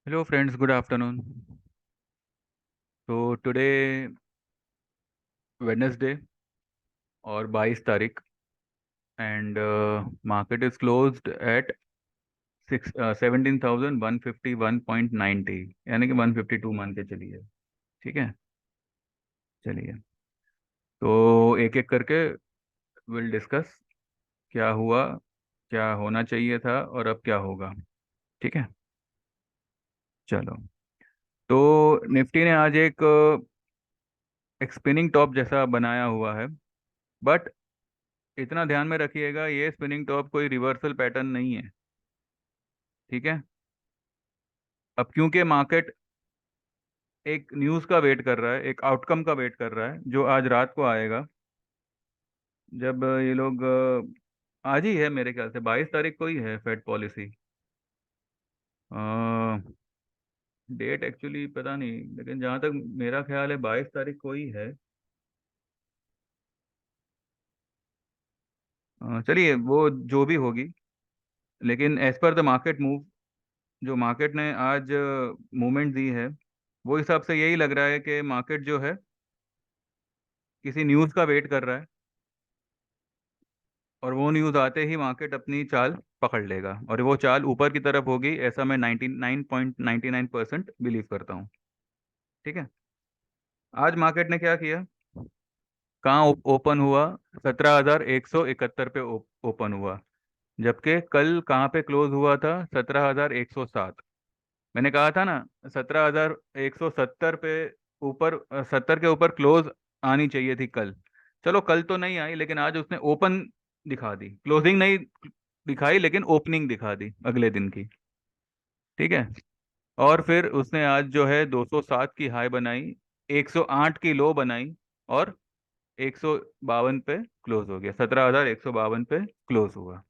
Hello friends, good afternoon. तो today Wednesday और 22 तारीख, and market is closed eight 17,151.90, यानी कि 152 मान के चलिए। ठीक है, चलिए। तो एक एक करके विल डिस्कस क्या हुआ, क्या होना चाहिए था और अब क्या होगा। ठीक है, चलो। तो निफ्टी ने आज एक स्पिनिंग टॉप जैसा बनाया हुआ है, बट इतना ध्यान में रखिएगा, ये स्पिनिंग टॉप कोई रिवर्सल पैटर्न नहीं है। ठीक है, अब क्योंकि मार्केट एक न्यूज़ का वेट कर रहा है, एक आउटकम का वेट कर रहा है जो आज रात को आएगा, जब ये लोग आज ही है, मेरे ख्याल से 22 तारीख को ही है फेड पॉलिसी। डेट एक्चुअली पता नहीं, लेकिन जहाँ तक मेरा ख्याल है 22 तारीख को ही है। चलिए, वो जो भी होगी, लेकिन as per the market move, जो मार्केट ने आज मूवमेंट दी है, वो हिसाब से यही लग रहा है कि मार्केट जो है किसी न्यूज़ का वेट कर रहा है, और वो न्यूज़ आते ही मार्केट अपनी चाल पकड़ लेगा, और वो चाल ऊपर की तरफ होगी, ऐसा मैं 99.99% बिलीव करता हूँ। ठीक है, आज मार्केट ने क्या किया, कहाँ ओपन हुआ? 17,171 पे ओपन हुआ, जबकि कल कहाँ पे क्लोज हुआ था? 17,107। मैंने कहा था ना, 17,170 पे ऊपर, 70 के ऊपर क्लोज आनी चाहिए थी कल। चलो, कल तो नहीं आई, लेकिन आज उसने ओपन दिखा दी, क्लोजिंग नहीं दिखाई, लेकिन ओपनिंग दिखा दी अगले दिन की। ठीक है, और फिर उसने आज जो है 207 की हाई बनाई, 108 की लो बनाई, और 152 पे क्लोज हो गया, 17,152 पे क्लोज हुआ।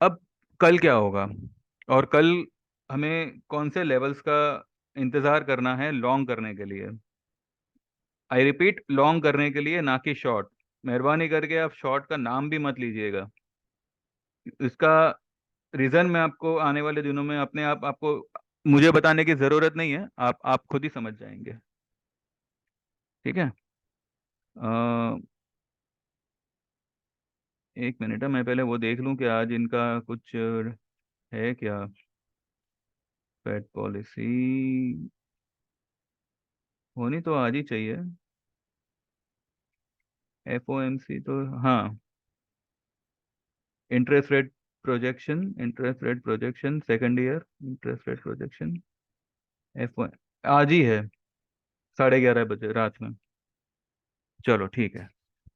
अब कल क्या होगा, और कल हमें कौन से लेवल्स का इंतजार करना है लॉन्ग करने के लिए? आई रिपीट, लॉन्ग करने के लिए, ना कि शॉर्ट। मेहरबानी करके आप शॉर्ट का नाम भी मत लीजिएगा। इसका रीजन मैं आपको आने वाले दिनों में अपने आप आपको मुझे बताने की जरूरत नहीं है, आप खुद ही समझ जाएंगे। ठीक है, एक मिनट है, मैं पहले वो देख लूं कि आज इनका कुछ है क्या। फेड पॉलिसी होनी तो आज ही चाहिए। एफओएमसी तो, हाँ। Interest rate projection second year interest rate projection, F आज ही है, 11:30 बजे रात में। चलो ठीक है,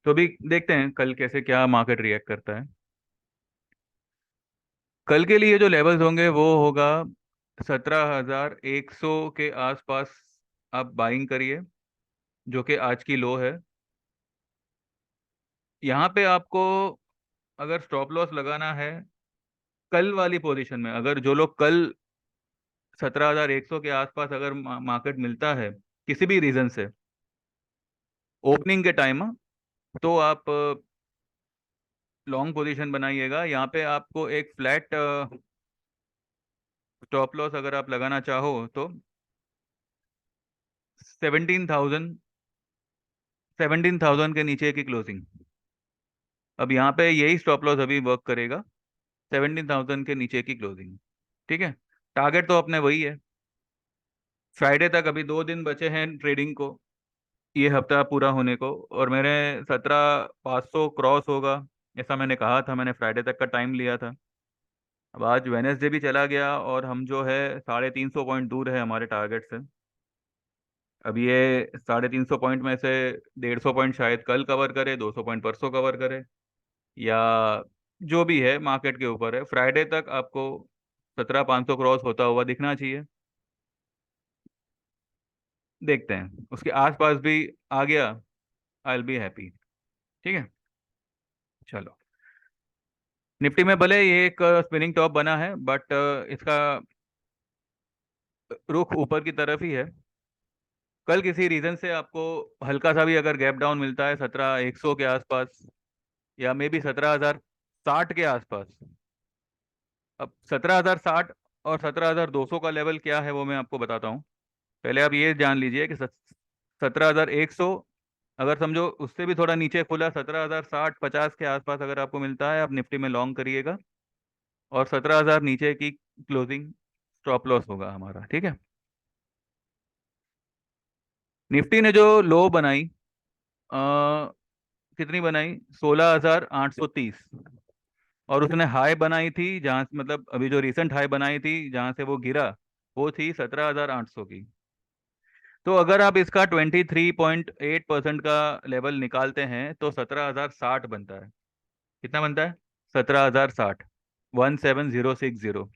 तो अभी देखते हैं कल कैसे क्या मार्केट रिएक्ट करता है। कल के लिए जो लेवल्स होंगे वो होगा 17,100 के आसपास। आप बाइंग करिए, जो कि आज की लो है। यहाँ पे आपको अगर स्टॉप लॉस लगाना है, कल वाली पोजीशन में, अगर जो लोग कल 17,100 के आसपास अगर मार्केट मिलता है किसी भी रीजन से ओपनिंग के टाइम, तो आप लॉन्ग पोजीशन बनाइएगा। यहाँ पे आपको एक फ्लैट स्टॉप लॉस अगर आप लगाना चाहो तो 17,000, 17,000 के नीचे की क्लोजिंग। अब यहाँ पे यही स्टॉप लॉस अभी वर्क करेगा, 17,000 के नीचे की क्लोजिंग। ठीक है, टारगेट तो अपने वही है। फ्राइडे तक अभी 2 दिन बचे हैं ट्रेडिंग को, ये हफ्ता पूरा होने को, और मेरे 17,500 क्रॉस होगा, ऐसा मैंने कहा था, मैंने फ्राइडे तक का टाइम लिया था। अब आज वेनेसडे भी चला गया, और हम जो है 350 पॉइंट दूर है हमारे टारगेट से। अब ये 350 पॉइंट में से 150 पॉइंट शायद कल कवर करे, 200 पॉइंट परसों कवर करे, या जो भी है मार्केट के ऊपर है। फ्राइडे तक आपको 17,500 क्रॉस होता हुआ दिखना चाहिए। देखते हैं, उसके आसपास भी आ गया, आई विल बी हैप्पी। ठीक है, चलो। निफ्टी में भले ये एक स्पिनिंग टॉप बना है, बट इसका रुख ऊपर की तरफ ही है। कल किसी रीजन से आपको हल्का सा भी अगर गैप डाउन मिलता है 17,100 के आसपास, या मे बी 17,060 के आसपास, अब 17,060 और 17,200 का लेवल क्या है वो मैं आपको बताता हूँ। पहले आप ये जान लीजिए कि 17,100, अगर समझो उससे भी थोड़ा नीचे खुला 17,060 50 के आसपास अगर आपको मिलता है, आप निफ्टी में लॉन्ग करिएगा। और 17,000 नीचे की क्लोजिंग स्टॉप लॉस होगा हमारा, ठीक है। निफ्टी ने जो लो बनाई, कितनी बनाई, 16,830। और उसने हाई बनाई थी जहां मतलब अभी जो रिसेंट हाई बनाई थी जहां से वो गिरा, वो थी 17,800 की। तो अगर आप इसका 23.8% का लेवल निकालते हैं तो 17,060 बनता है। कितना बनता है? 17,060, 17060।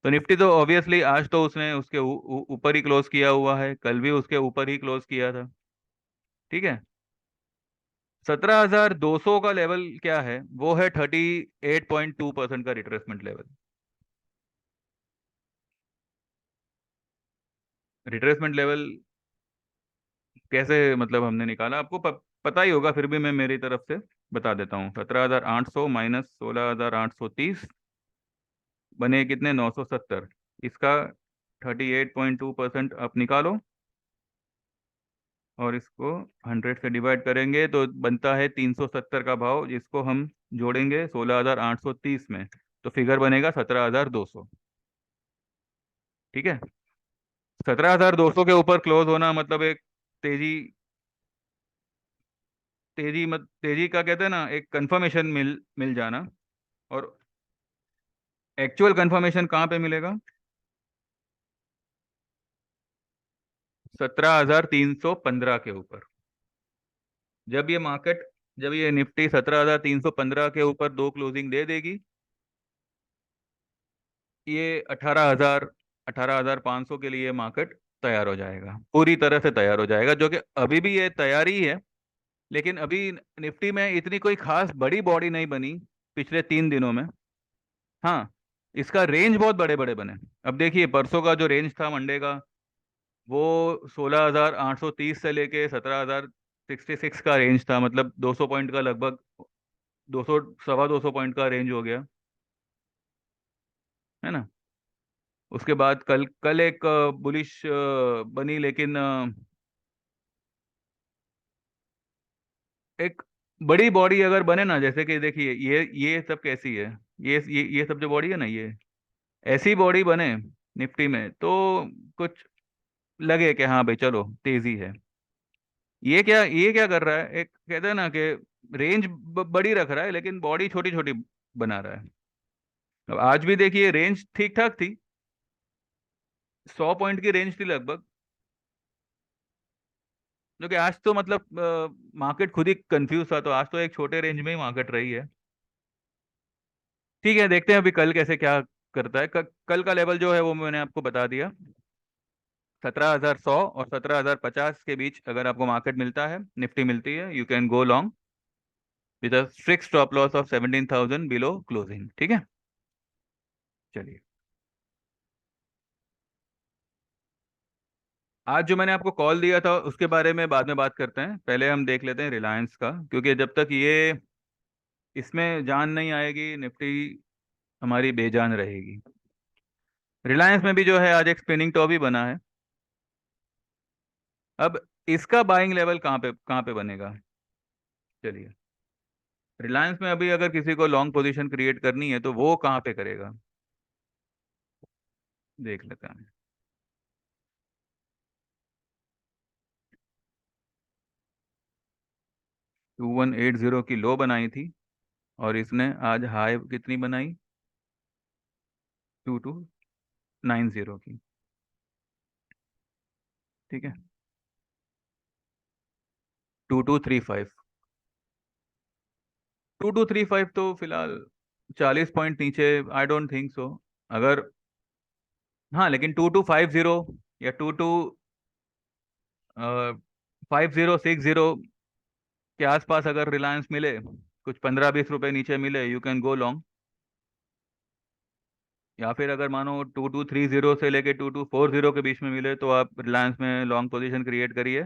तो निफ्टी तो ऑब्वियसली आज तो उसने उसके ऊपर ही क्लोज किया हुआ है, कल भी उसके ऊपर ही क्लोज किया था, ठीक है। 17,200 का लेवल क्या है? वो है 38.2% का रिट्रेसमेंट लेवल। रिट्रेसमेंट लेवल कैसे मतलब हमने निकाला, आपको पता ही होगा, फिर भी मैं मेरी तरफ से बता देता हूँ। 17,800 माइनस 16,830 बने कितने? 970। इसका 38.2% आप निकालो और इसको 100 से डिवाइड करेंगे तो बनता है 370 का भाव, जिसको हम जोड़ेंगे 16,830 में, तो फिगर बनेगा 17,200, ठीक है। 17,200 के ऊपर क्लोज होना मतलब एक तेजी, तेजी का कहते हैं ना, एक कंफर्मेशन मिल मिल जाना। और एक्चुअल कंफर्मेशन कहाँ पे मिलेगा? 17,315 के ऊपर। जब ये मार्केट, जब ये निफ्टी 17,315 के ऊपर दो क्लोजिंग दे देगी, ये 18,000, 18,500 के लिए मार्केट तैयार हो जाएगा, पूरी तरह से तैयार हो जाएगा, जो कि अभी भी ये तैयारी है। लेकिन अभी निफ्टी में इतनी कोई खास बड़ी बॉडी नहीं बनी पिछले 3 दिनों में। हाँ, इसका रेंज बहुत बड़े बड़े बने। अब देखिए परसों का जो रेंज था मंडे का, वो 16,830 से लेके 17,066 का रेंज था, मतलब 200 पॉइंट का लगभग, 200 सवा 200 पॉइंट का रेंज हो गया, है ना। उसके बाद कल कल एक बुलिश बनी, लेकिन एक बड़ी बॉडी अगर बने ना, जैसे कि देखिए ये सब कैसी है, ये सब जो बॉडी है ना, ये ऐसी बॉडी बने निफ्टी में तो कुछ लगे कि हाँ भाई चलो तेजी है। ये क्या कर रहा है, एक कहते हैं ना कि रेंज बड़ी रख रहा है लेकिन बॉडी छोटी छोटी बना रहा है। अब आज भी देखिए रेंज ठीक ठाक थी, 100 पॉइंट की रेंज थी लगभग, जो कि आज तो मतलब मार्केट खुद ही कंफ्यूज था, तो आज तो एक छोटे रेंज में ही मार्केट रही है। ठीक है, देखते हैं अभी कल कैसे क्या करता है। कल का लेवल जो है वो मैंने आपको बता दिया। 17,100 और 17,050 के बीच अगर आपको मार्केट मिलता है, निफ्टी मिलती है, you can go long with a strict stop loss of 17,000 below closing, ठीक है। चलिए, आज जो मैंने आपको कॉल दिया था उसके बारे में बाद में बात करते हैं, पहले हम देख लेते हैं रिलायंस का, क्योंकि जब तक ये इसमें जान नहीं आएगी निफ्टी हमारी बेजान रहेगी। रिलायंस में भी जो है आज एक स्पिनिंग टॉप ही बना है। अब इसका बाइंग लेवल कहाँ पे बनेगा? चलिए, रिलायंस में अभी अगर किसी को लॉन्ग पोजीशन क्रिएट करनी है तो वो कहाँ पे करेगा, देख लेते हैं। 2180 की लो बनाई थी और इसने आज हाई कितनी बनाई? 2290 की, ठीक है। 2235, 2235 तो फिलहाल 40 पॉइंट नीचे, आई डोंट थिंक सो। अगर, हाँ लेकिन 2250 या 5060 के आसपास अगर रिलायंस मिले, कुछ 15-20 रुपए नीचे मिले, यू कैन गो लॉन्ग। या फिर अगर मानो 2230 से लेके 2240 के बीच में मिले तो आप रिलायंस में लॉन्ग पोजीशन क्रिएट करिए।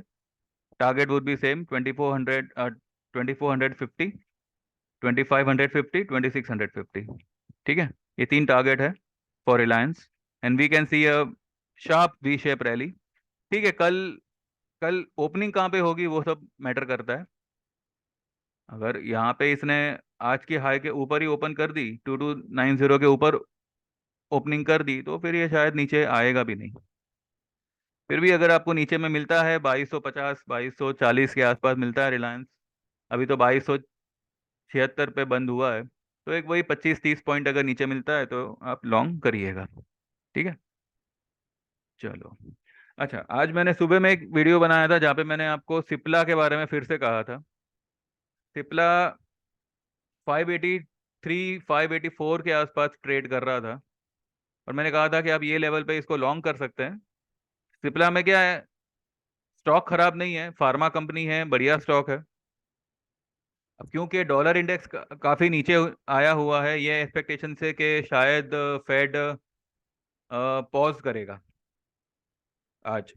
टारगेट वुड बी सेम, 2400, 2450, 2550, 2650, ठीक है। ये 3 टारगेट है for Reliance, and we can see a sharp V shape rally. ठीक है, कल कल ओपनिंग कहाँ पे होगी वो सब मैटर करता है। अगर यहाँ पे इसने आज की हाई के ऊपर ही ओपन कर दी, 2290 के ऊपर ओपनिंग कर दी, तो फिर ये शायद नीचे आएगा भी नहीं। फिर भी अगर आपको नीचे में मिलता है 2250 2240 के आसपास मिलता है रिलायंस, अभी तो 2276 पे बंद हुआ है, तो एक वही 25-30 पॉइंट अगर नीचे मिलता है तो आप लॉन्ग करिएगा। ठीक है, चलो। अच्छा, आज मैंने सुबह में एक वीडियो बनाया था जहाँ पे मैंने आपको सिप्ला के बारे में फिर से कहा था। सिप्ला 583 584 के आसपास ट्रेड कर रहा था, और मैंने कहा था कि आप ये लेवल पे इसको लॉन्ग कर सकते हैं। सिप्ला में क्या है, स्टॉक खराब नहीं है, फार्मा कंपनी है, बढ़िया स्टॉक है। अब क्योंकि डॉलर इंडेक्स काफी नीचे आया हुआ है, ये एक्सपेक्टेशन से कि शायद फेड पॉज करेगा आज,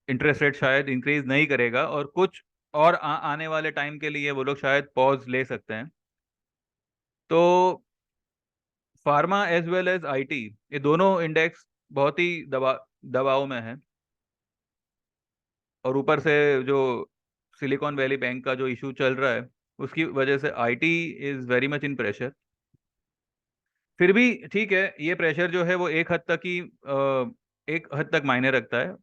इंटरेस्ट रेट शायद इंक्रीज नहीं करेगा, और कुछ और आने वाले टाइम के लिए वो लोग शायद पॉज ले सकते हैं। तो pharma as well as IT, ये दोनों इंडेक्स बहुत ही दबाव में है। और ऊपर से जो सिलिकॉन वैली बैंक का जो इशू चल रहा है, उसकी वजह से IT is very much in pressure. फिर भी ठीक है, ये प्रेशर जो है वो एक हद तक मायने रखता है।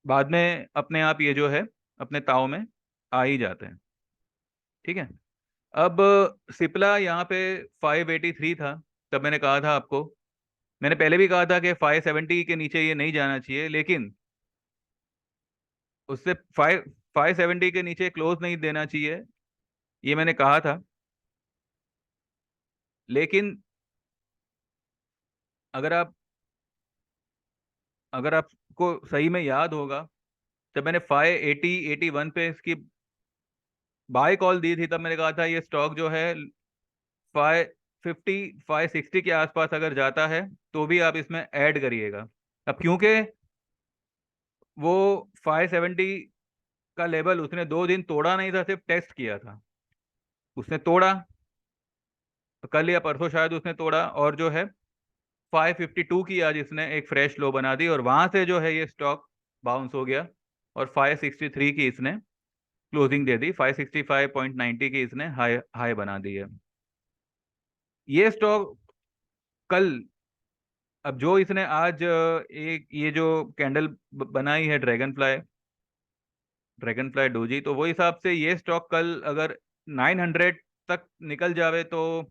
बाद में अपने आप ये जो है अपने ताव में आ ही जाते हैं। ठीक है, अब सिप्ला यहाँ पे 583 था, तब मैंने कहा था आपको, मैंने पहले भी कहा था कि 570 के नीचे ये नहीं जाना चाहिए, लेकिन उससे 570 के नीचे क्लोज नहीं देना चाहिए, ये मैंने कहा था। लेकिन अगर आप अगर आपको सही में याद होगा, जब मैंने 580 81 पे इसकी बाय कॉल दी थी, तब मैंने कहा था ये स्टॉक जो है 550 560 के आसपास अगर जाता है तो भी आप इसमें ऐड करिएगा। अब क्योंकि वो 570 का लेवल उसने 2 दिन तोड़ा नहीं था, सिर्फ टेस्ट किया था, उसने तोड़ा, तो कल या परसों शायद उसने तोड़ा, और जो है 552 की आज इसने एक फ्रेश लो बना दी, और वहां से जो है ये स्टॉक बाउंस हो गया, और 563 की इसने क्लोजिंग दे दी, 565.90 की इसने हाई हाई बना दी है ये स्टॉक कल। अब जो इसने आज एक ये जो कैंडल बनाई है ड्रैगन फ्लाई डोजी, तो वो हिसाब से ये स्टॉक कल अगर 900 तक निकल जावे तो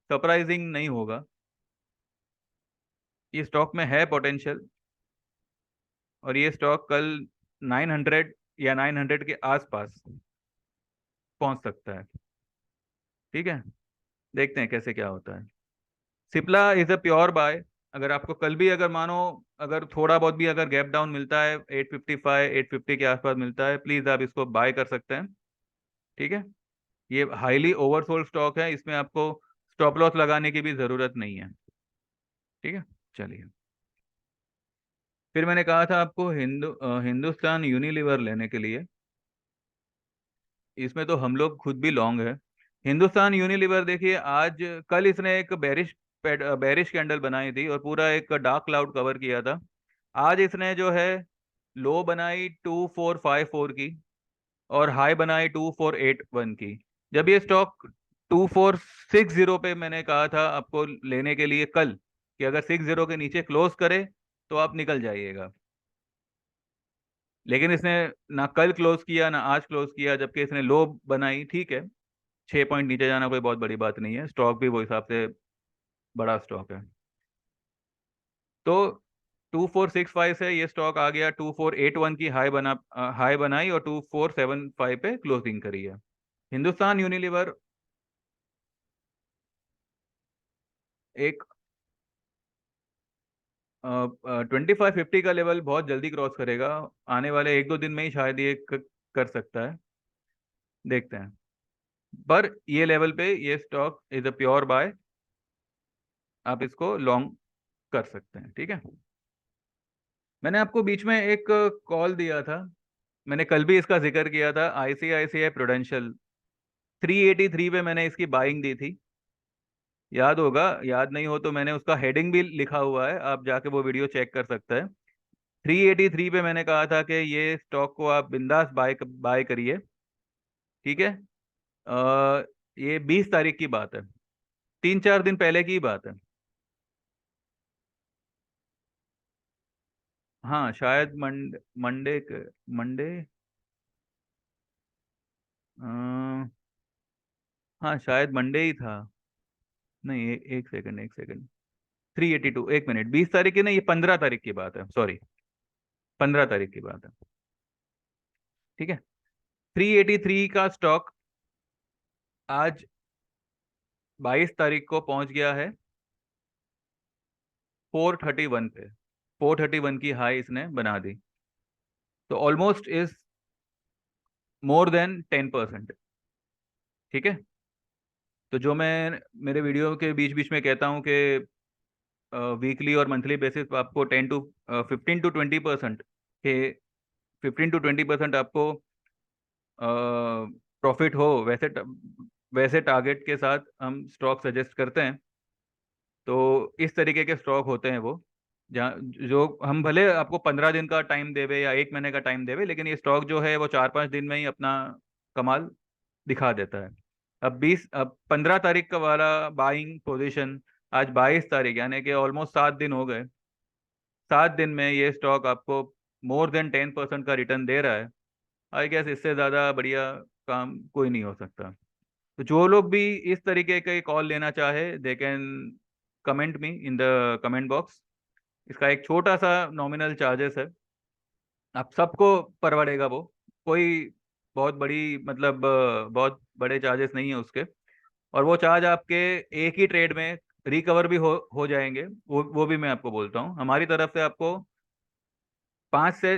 सरप्राइजिंग नहीं होगा। ये स्टॉक में है पोटेंशियल, और ये स्टॉक कल 900 या 900 के आसपास पहुंच सकता है। ठीक है, देखते हैं कैसे क्या होता है। Cipla is a pure buy. अगर आपको कल भी अगर मानो अगर थोड़ा बहुत भी अगर गैप डाउन मिलता है, 855 850 के आसपास मिलता है, प्लीज आप इसको बाय कर सकते हैं। ठीक है, ये हाईली ओवरसोल्ड स्टॉक है, इसमें आपको स्टॉप लॉस लगाने की भी जरूरत नहीं है। ठीक है, चलिए। फिर मैंने कहा था आपको हिंदुस्तान यूनिलीवर लेने के लिए, इसमें तो हम लोग खुद भी लॉन्ग है। हिंदुस्तान यूनिलीवर देखिए, आज कल इसने एक बेरिश कैंडल बनाई थी और पूरा एक डार्क क्लाउड कवर किया था। आज इसने जो है लो बनाई 2454 की, और हाई बनाई 2481 की। जब ये स्टॉक 2460 पे, मैंने कहा था आपको लेने के लिए कल, कि अगर 60 के नीचे क्लोज करे तो आप निकल जाइएगा। लेकिन इसने ना कल क्लोज किया ना आज क्लोज किया, जबकि इसने लो बनाई। ठीक है, 6 पॉइंट नीचे जाना कोई बहुत बड़ी बात नहीं है, स्टॉक भी वो हिसाब से बड़ा स्टॉक है। तो 2465 से ये स्टॉक आ गया 2481 की हाई बनाई, और 2475 पे क्लोजिंग करी है। हिंदुस्तान यूनिलीवर एक 2550 का लेवल बहुत जल्दी क्रॉस करेगा, आने वाले 1-2 दिन में ही शायद ये कर सकता है, देखते हैं। पर ये लेवल पे ये stock is a pure buy, आप इसको लॉन्ग कर सकते हैं। ठीक है, मैंने आपको बीच में एक कॉल दिया था, मैंने कल भी इसका जिक्र किया था, आईसीआईसीआई प्रुडेंशियल 383 पे मैंने इसकी बाइंग दी थी। याद होगा, याद नहीं हो तो मैंने उसका हेडिंग भी लिखा हुआ है, आप जाके वो वीडियो चेक कर सकते हैं। 383 पे मैंने कहा था कि ये स्टॉक को आप बिंदास बाय बाय करिए। ठीक है। अ, ये 20 तारीख की बात है, 3-4 दिन पहले की बात है। हाँ शायद मंडे मंडे। हाँ शायद मंडे ही था। नहीं, एक सेकंड, एक सेकंड। 382, एक मिनट, 20 तारीख की नहीं, ये 15 तारीख की बात है, सॉरी। 15 तारीख की बात है। ठीक है। 383 का स्टॉक आज 22 तारीख को पहुंच गया है 431 पे। 431 की हाई इसने बना दी। तो ऑलमोस्ट इज मोर देन 10%। ठीक है। तो जो मैं मेरे वीडियो के बीच बीच में कहता हूँ कि वीकली और मंथली बेसिस पे आपको 15 to 20% के 15 to 20% आपको प्रॉफिट हो, वैसे टारगेट के साथ हम स्टॉक सजेस्ट करते हैं। तो इस तरीके के स्टॉक होते हैं वो, जहाँ जो हम भले आपको 15 दिन का टाइम देवे या 1 महीने का टाइम देवे, लेकिन ये स्टॉक जो है वो 4-5 दिन में ही अपना कमाल दिखा देता है। अब 15 तारीख का वाला बाइंग पोजीशन, आज 22 तारीख, यानी कि ऑलमोस्ट 7 दिन हो गए। 7 दिन में ये स्टॉक आपको मोर देन 10% का रिटर्न दे रहा है। आई गेस इससे ज़्यादा बढ़िया काम कोई नहीं हो सकता। तो जो लोग भी इस तरीके का कॉल लेना चाहे, they can comment me in the comment box. इसका एक छोटा सा नॉमिनल चार्जेस है, आप सबको परवड़ेगा वो। कोई बहुत बड़ी मतलब बहुत बड़े चार्जेस नहीं है उसके। और वो चार्ज आपके एक ही ट्रेड में रिकवर भी हो जाएंगे, वो भी मैं आपको बोलता हूँ। हमारी तरफ से आपको पाँच से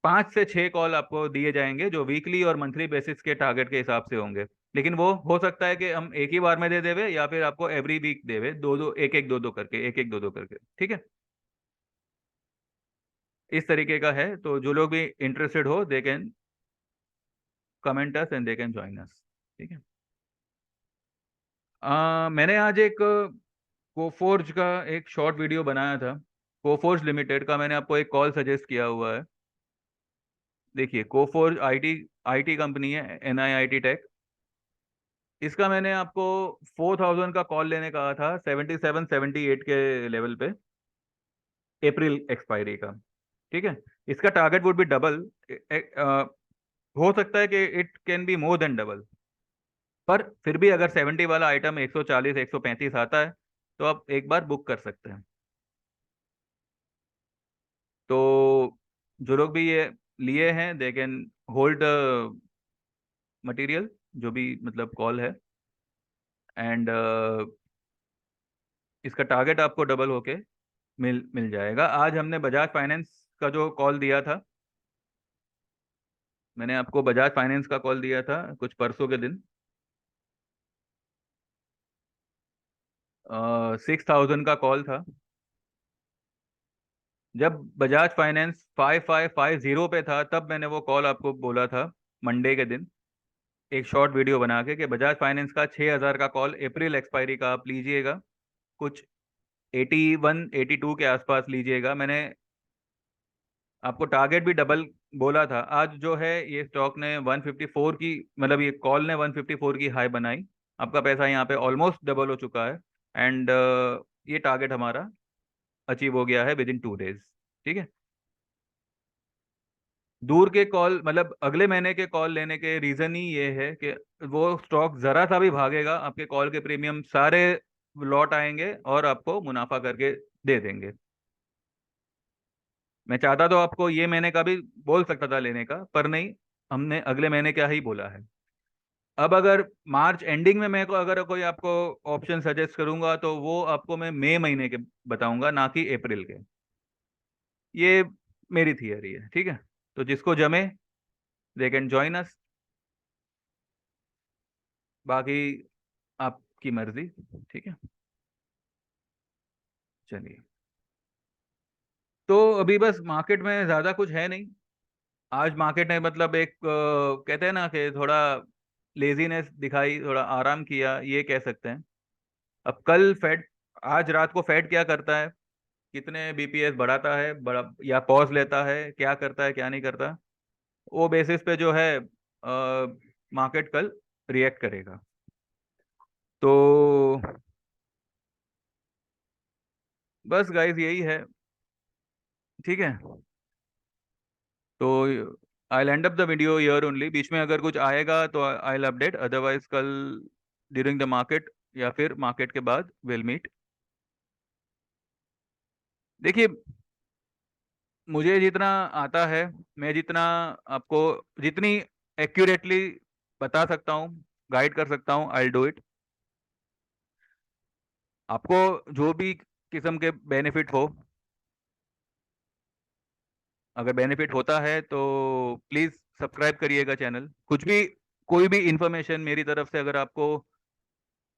5 से 6 कॉल आपको दिए जाएंगे, जो वीकली और मंथली बेसिस के टारगेट के हिसाब से होंगे। लेकिन वो हो सकता है कि हम एक ही बार में दे देवे, या फिर आपको एवरी वीक देवे, दो दो, एक एक, दो दो करके, एक एक, दो दो करके। ठीक है। इस तरीके का है, तो जो लोग भी इंटरेस्टेड हो, they can comment us and they can join us. ठीक है। मैंने आज एक कोफोर्ज का एक शॉर्ट वीडियो बनाया था। कोफोर्ज लिमिटेड का मैंने आपको एक कॉल सजेस्ट किया हुआ है। देखिए, कोफोर्ज आईटी आईटी कंपनी है, NIIT टेक। इसका मैंने आपको 4000 का कॉल लेने कहा था 77-78 के लेवल पे, अप्रैल एक्सपायरी का। ठीक है। इसका टारगेट वुड बी डबल। हो सकता है कि it can be more than double. पर फिर भी अगर 70 वाला आइटम 140, 135 आता है, तो आप एक बार बुक कर सकते हैं। तो जो लोग भी ये लिए हैं, दे कैन होल्ड मटेरियल, जो भी मतलब कॉल है। एंड इसका टारगेट आपको डबल होके मिल मिल जाएगा। आज हमने बजाज फाइनेंस का जो कॉल दिया था, मैंने आपको बजाज फाइनेंस का कॉल दिया था कुछ परसों के दिन। 6000 का कॉल था। जब बजाज फाइनेंस 5550 पे था, तब मैंने वो कॉल आपको बोला था, मंडे के दिन, एक शॉर्ट वीडियो बना के, कि बजाज फाइनेंस का 6000 का कॉल अप्रैल एक्सपायरी का आप लीजिएगा, कुछ 81-82 के आसपास लीजिएगा। मैंने आपको टारगेट भी डबल बोला था। आज जो है ये स्टॉक ने 154 की, मतलब ये कॉल ने 154 की हाई बनाई। आपका पैसा यहाँ पे ऑलमोस्ट डबल हो चुका है। एंड ये टारगेट हमारा अचीव हो गया है विद इन 2 डेज। ठीक है। दूर के कॉल, मतलब अगले महीने के कॉल लेने के रीजन ही ये है कि वो स्टॉक जरा सा भी भागेगा, आपके कॉल के प्रीमियम सारे लौट आएंगे और आपको मुनाफा करके दे देंगे। मैं चाहता तो आपको ये महीने का भी बोल सकता था लेने का, पर नहीं, हमने अगले महीने का ही बोला है। अब अगर मार्च एंडिंग में मैं को अगर कोई आपको ऑप्शन सजेस्ट करूंगा, तो वो आपको मैं मई महीने के बताऊंगा, ना कि अप्रैल के। ये मेरी थियरी है। ठीक है। तो जिसको जमे, दे कैन जॉइन अस। बाकी आपकी मर्जी। ठीक है। चलिए। तो अभी बस मार्केट में ज़्यादा कुछ है नहीं। आज मार्केट ने मतलब एक कहते हैं ना कि थोड़ा लेजीनेस दिखाई, थोड़ा आराम किया, ये कह सकते हैं। अब कल फेड, आज रात को फेड क्या करता है, कितने बीपीएस बढ़ाता है, बड़ा या पॉज लेता है, क्या करता है क्या नहीं करता, वो बेसिस पे जो है मार्केट कल रिएक्ट करेगा। तो बस गाइस यही है, ठीक है। तो I end up the video here only, बीच में अगर कुछ आएगा तो आई विल अपडेट, अदरवाइज कल ड्यूरिंग द मार्केट या फिर मार्केट के बाद विल मीट। देखिए, मुझे जितना आता है, मैं जितना आपको, जितनी एक्यूरेटली बता सकता हूँ, गाइड कर सकता हूँ, आई डू इट। आपको जो भी किस्म के बेनिफिट हो, अगर बेनिफिट होता है तो प्लीज़ सब्सक्राइब करिएगा चैनल। कुछ भी, कोई भी इंफॉर्मेशन मेरी तरफ से अगर आपको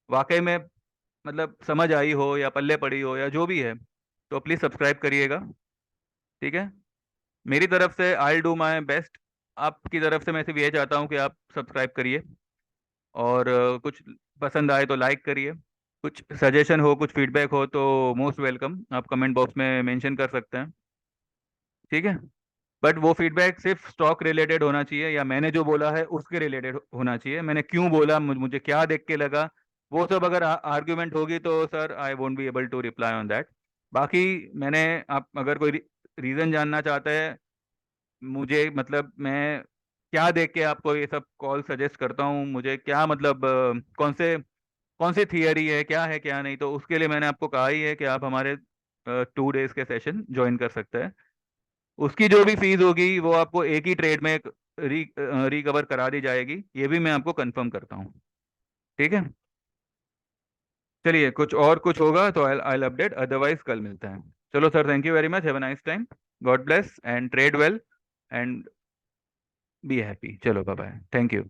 वाकई में मतलब समझ आई हो या पल्ले पड़ी हो या जो भी है, तो प्लीज़ सब्सक्राइब करिएगा, ठीक है। मेरी तरफ से आई डू माई बेस्ट, आपकी तरफ से मैं सिर्फ ये चाहता हूँ कि आप सब्सक्राइब करिए, और कुछ पसंद आए तो लाइक करिए। कुछ सजेशन हो, कुछ फीडबैक हो तो मोस्ट वेलकम, आप कमेंट बॉक्स में मेंशन कर सकते हैं, ठीक है। बट वो फीडबैक सिर्फ स्टॉक रिलेटेड होना चाहिए, या मैंने जो बोला है उसके रिलेटेड होना चाहिए, मैंने क्यों बोला, मुझे क्या देख के लगा, वो सब अगर आर्ग्यूमेंट होगी तो sir I won't be able to reply on that. बाकी मैंने, आप अगर कोई रीज़न जानना चाहते हैं मुझे, मतलब मैं क्या देख के आपको ये सब कॉल सजेस्ट करता हूँ, मुझे क्या मतलब कौन सी थियरी है, क्या है क्या नहीं, तो उसके लिए मैंने आपको कहा ही है कि आप हमारे 2 डेज के सेशन ज्वाइन कर सकते हैं। उसकी जो भी फीस होगी वो आपको एक ही ट्रेड में रिकवर करा दी जाएगी, ये भी मैं आपको कंफर्म करता हूँ, ठीक है। चलिए, कुछ और कुछ होगा तो आई आई अपडेट, अदरवाइज कल मिलते हैं। चलो sir, thank you very much, have a nice time, God bless and trade well and be happy. चलो बाय बाय, थैंक यू।